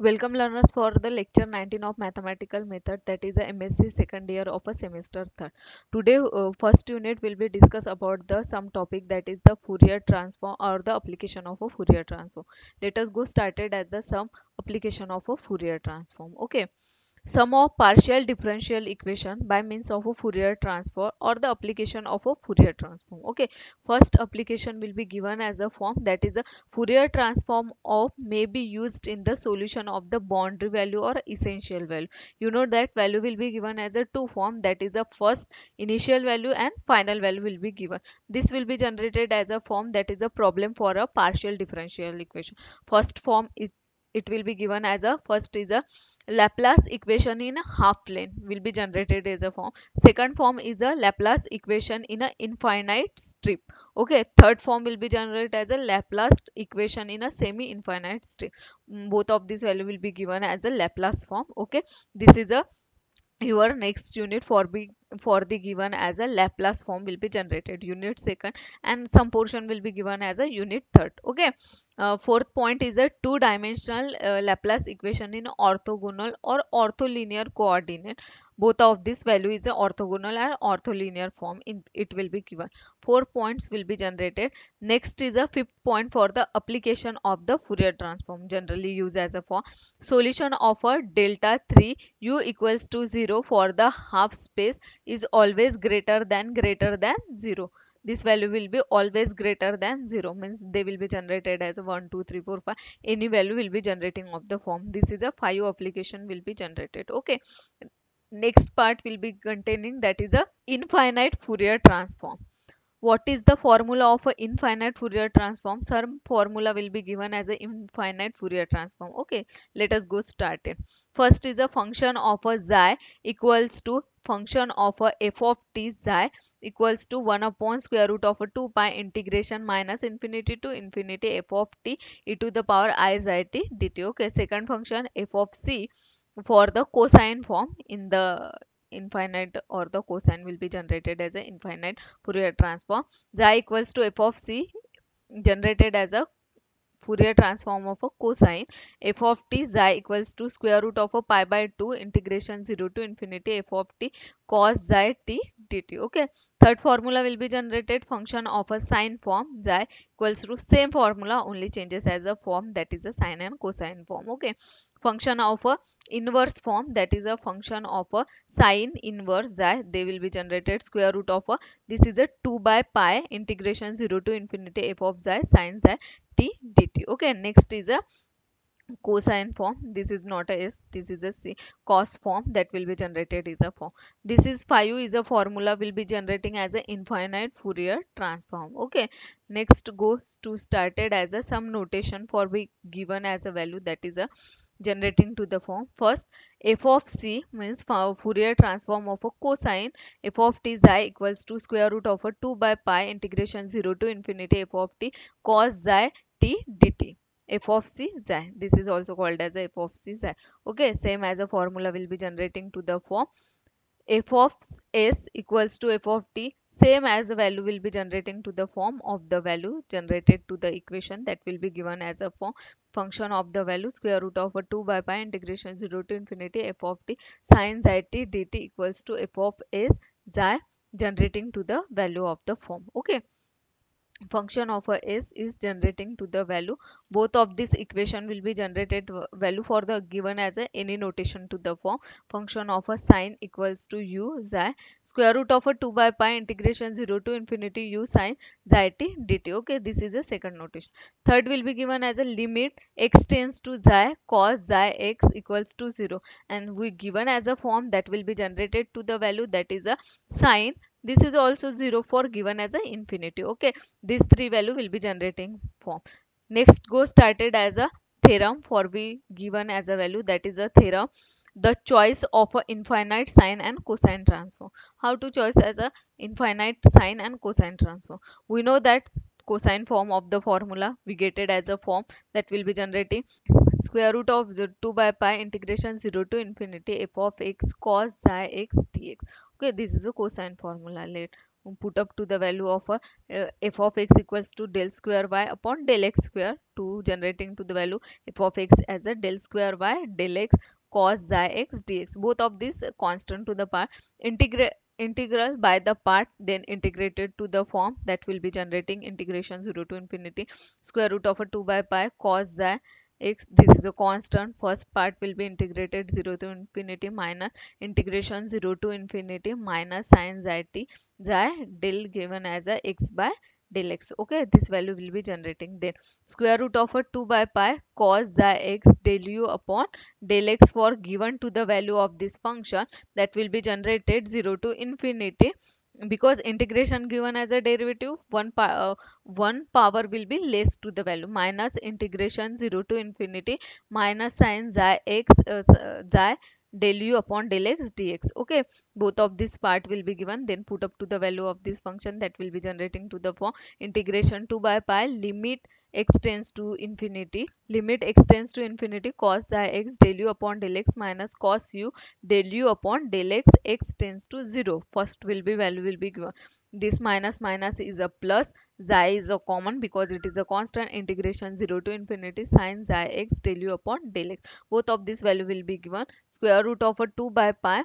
Welcome learners for the lecture 19 of mathematical method, that is the MSc second year of a semester third. Today first unit will be discuss about the some topic, that is the Fourier transform or the application of a Fourier transform. Let us go started at the some application of a Fourier transform. Okay. Sum of partial differential equation by means of a Fourier transform or the application of a Fourier transform. Okay, first application will be given as a form, that is a Fourier transform of may be used in the solution of the boundary value or essential value. You know that value will be given as a two form, that is the first initial value and final value will be given. This will be generated as a form, that is a problem for a partial differential equation. First form, it will be given as a first is a Laplace equation in a half plane will be generated as a form. Second form is a Laplace equation in a infinite strip. Okay. Third form will be generated as a Laplace equation in a semi-infinite strip. Both of these value will be given as a Laplace form. Okay. This is a your next unit for the given as a Laplace form will be generated, unit second, and some portion will be given as a unit third. Okay. Fourth point is a two-dimensional Laplace equation in orthogonal or ortholinear coordinate. Both of this value is a orthogonal and ortholinear form in it will be given. 4 points will be generated. Next is a fifth point for the application of the Fourier transform, generally used as a form solution of a delta 3 u equals to 0 for the half space is always greater than 0. This value will be always greater than 0, means they will be generated as 1 2 3 4 5. Any value will be generating of the form. This is a 5 application will be generated. Okay. Next part will be containing, that is a infinite Fourier transform. What is the formula of a infinite Fourier transform? Some formula will be given as a infinite Fourier transform. Okay, let us go started. First is a function of a xi equals to function of a f of t xi equals to 1 upon square root of a 2 pi integration minus infinity to infinity f of t e to the power I xi t dt. Okay, second function f of c for the cosine form in the infinite, or the cosine will be generated as an infinite Fourier transform. Xi equals to f of c generated as a Fourier transform of a cosine. F of t xi equals to square root of a pi by 2 integration 0 to infinity f of t cos xi t dt. Okay. Third formula will be generated, function of a sine form xi equals to same formula, only changes as a form, that is a sine and cosine form. Okay. Function of a inverse form, that is a function of a sine inverse xi, they will be generated square root of a, this is a 2 by pi integration 0 to infinity f of xi sine xi t dt. Okay. Next is a cosine form. This is not a s, this is a c. Cos form that will be generated is a form. This is 5 is a formula will be generating as a infinite Fourier transform. Okay. Next goes to started as a some notation for be given as a value, that is a generating to the form. First, f of c means Fourier transform of a cosine f of t xi equals to square root of a 2 by pi integration 0 to infinity f of t cos xi t dt. F of c xi, this is also called as a f of c xi. Okay, same as a formula will be generating to the form f of s equals to f of t, same as the value will be generating to the form of the value generated to the equation, that will be given as a form function of the value square root of a 2 by pi integration 0 to infinity f of t sin xi t dt equals to f of s xi, generating to the value of the form. Okay. Function of a s is generating to the value. Both of this equation will be generated value for the given as a any notation to the form function of a sine equals to u xi square root of a 2 by pi integration 0 to infinity u sine xi t dt. Okay, this is a second notation. Third will be given as a limit x tends to xi cos xi x equals to 0, and we given as a form that will be generated to the value, that is a sine, this is also 0 for given as a infinity. Okay. These three value will be generating form. Next go started as a theorem for be given as a value, that is a theorem, the choice of a infinite sine and cosine transform. How to choose as a infinite sine and cosine transform? We know that cosine form of the formula we get it as a form that will be generating square root of the 2 by pi integration 0 to infinity f of x cos xi x dx. Okay, this is a cosine formula. Let put up to the value of a f of x equals to del square y upon del x square, to generating to the value f of x as a del square y del x cos xi x dx. Both of these constant to the part, integrate integral by the part, then integrated to the form that will be generating integration 0 to infinity square root of a 2 by pi cos xi x. This is a constant. First part will be integrated 0 to infinity minus integration 0 to infinity minus sin xi t xi del given as a x by del x. Okay, this value will be generating. Then square root of a 2 by pi cos xi x del u upon del x for given to the value of this function, that will be generated 0 to infinity, because integration given as a derivative, one power will be less to the value, minus integration 0 to infinity minus sin xi x xi del u upon del x dx. Okay, both of this part will be given, then put up to the value of this function, that will be generating to the form integration 2 by pi limit x tends to infinity, cos xi x del u upon del x minus cos u del u upon del x, x tends to 0. First will be value will be given. This minus minus is a plus, xi is a common because it is a constant, integration 0 to infinity sin xi x del u upon del x. Both of this value will be given. Square root of a 2 by pi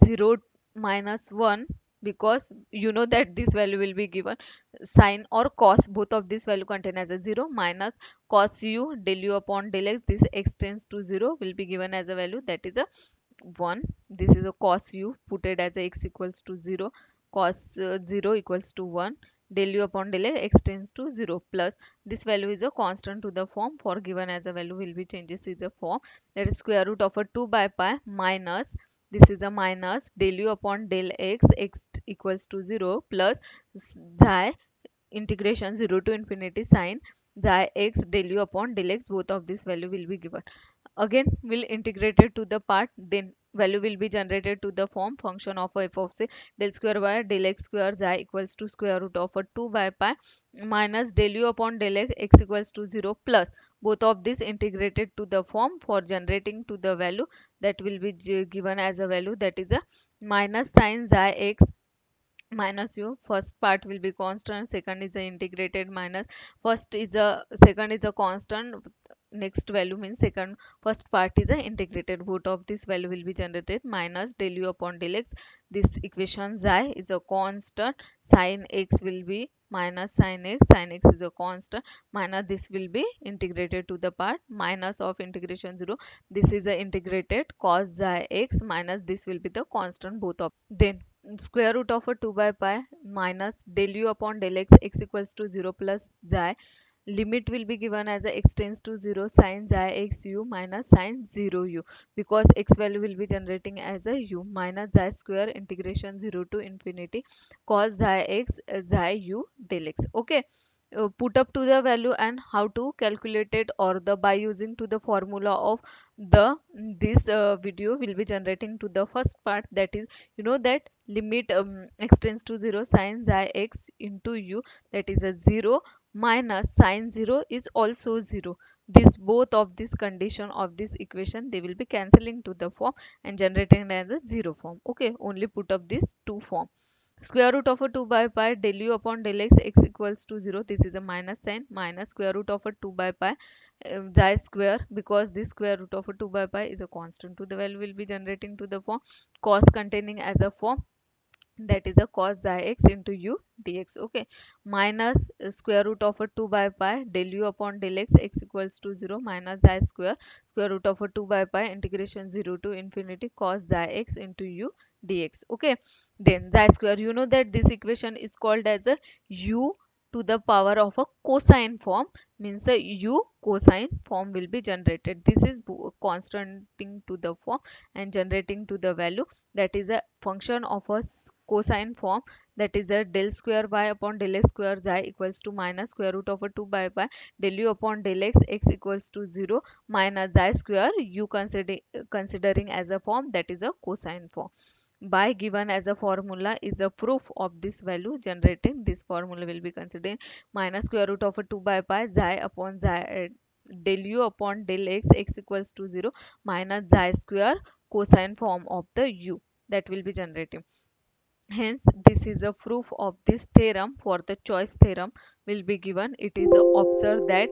0 minus 1, because you know that this value will be given sine or cos, both of this value contain as a 0 minus cos u del u upon del x, this x tends to 0 will be given as a value, that is a 1. This is a cos u, put it as a x equals to 0, cos 0 equals to 1, del u upon del x tends to 0, plus this value is a constant to the form, for given as a value will be changes in the form, that is square root of a 2 by pi minus, this is a minus del u upon del x, x equals to 0, plus xi integration 0 to infinity sin xi x del u upon del x, both of this value will be given. Again will integrate it to the part, then value will be generated to the form function of f of c del square y del x square xi equals to square root of a 2 by pi minus del u upon del x, x equals to 0, plus both of this integrated to the form, for generating to the value that will be given as a value, that is a minus sin xi x minus u. First part will be constant, second is a integrated minus, second is a constant, next value means second, first part is a integrated, both of this value will be generated minus del u upon del x, this equation xi is a constant, sin x will be minus sin x is a constant, minus this will be integrated to the part, minus of integration 0, this is a integrated cos xi x minus this will be the constant, both of, then square root of a 2 by pi minus del u upon del x, x equals to 0, plus xi, limit will be given as a x tends to 0 sin xi x u minus sin 0 u, because x value will be generating as a u, minus xi square integration 0 to infinity cos xi x xi u del x. Okay, put up to the value, and how to calculate it, or the by using to the formula of the this video will be generating to the first part, that is you know that limit x tends to 0 sin xi x into u, that is a 0, minus sin 0 is also 0. This both of this condition of this equation, they will be cancelling to the form and generating as a 0 form. Okay, only put up this 2 form. Square root of a 2 by pi del u upon del x, x equals to 0, this is a minus sign, minus square root of a 2 by pi xi square, because this square root of a 2 by pi is a constant, to the value will be generating to the form cos containing as a form, that is a cos xi x into u dx. Okay, minus square root of a 2 by pi del u upon del x, x equals to 0, minus xi square square root of a 2 by pi integration 0 to infinity cos xi x into u dx. Okay, then xi square, you know that this equation is called as a u to the power of a cosine form, means a u cosine form will be generated. This is constanting to the form and generating to the value, that is a function of a cosine form, that is a del square y upon del x square xi equals to minus square root of a 2 by pi del u upon del x, x equals to 0, minus xi square u considering as a form, that is a cosine form. By given as a formula is a proof of this value generating, this formula will be considered minus square root of a 2 by pi xi upon xi del u upon del x, x equals to 0, minus xi square cosine form of the u, that will be generating. Hence, this is a proof of this theorem. For the choice theorem will be given. It is observe that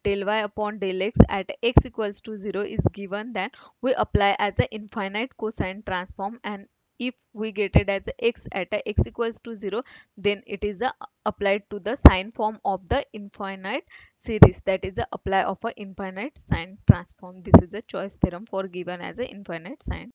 del y upon del x at x equals to 0 is given, then we apply as an infinite cosine transform, and if we get it as a x at a x equals to 0, then it is applied to the sine form of the infinite series, that is the apply of a infinite sine transform. This is the choice theorem for given as a infinite sine.